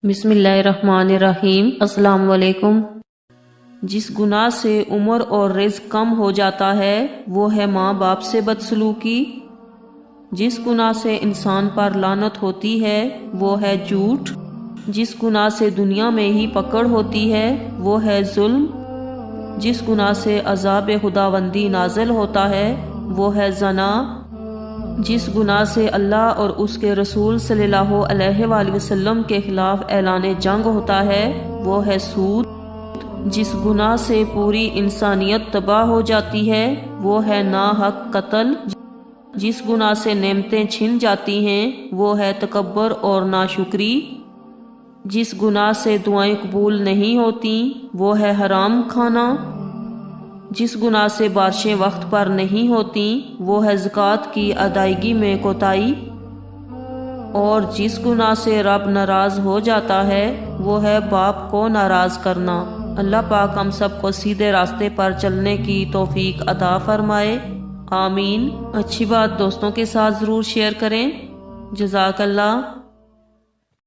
بسم اللہ الرحمن الرحیم۔ السلام علیکم۔ جس گناہ سے عمر اور رزق کم ہو جاتا ہے وہ ہے ماں باپ سے بدسلوکی۔ جس گناہ سے انسان پر لعنت ہوتی ہے وہ ہے جھوٹ۔ جس گناہ سے دنیا میں ہی پکڑ ہوتی ہے وہ ہے ظلم۔ جس گناہ سے عذاب خداوندی نازل ہوتا ہے وہ ہے زنا۔ جس گناہ سے اللہ اور اس کے رسول صلی اللہ علیہ وآلہ وسلم کے خلاف اعلان جنگ ہوتا ہے وہ ہے سود۔ جس گناہ سے پوری انسانیت تباہ ہو جاتی ہے وہ ہے ناحق قتل۔ جس گناہ سے نعمتیں چھن جاتی ہیں وہ ہے تکبر اور ناشکری۔ جس گناہ سے دعائیں قبول نہیں ہوتی وہ ہے حرام کھانا۔ جس گناہ سے بارشیں وقت پر نہیں ہوتی وہ ہے زکوٰۃ کی ادائیگی میں کوتاہی۔ اور جس گناہ سے رب ناراض ہو جاتا ہے وہ ہے باپ کو ناراض کرنا۔ اللہ پاک ہم سب کو سیدھے راستے پر چلنے کی توفیق عطا فرمائے، آمین۔ اچھی بات دوستوں کے ساتھ ضرور شیئر کریں۔ جزاک اللہ۔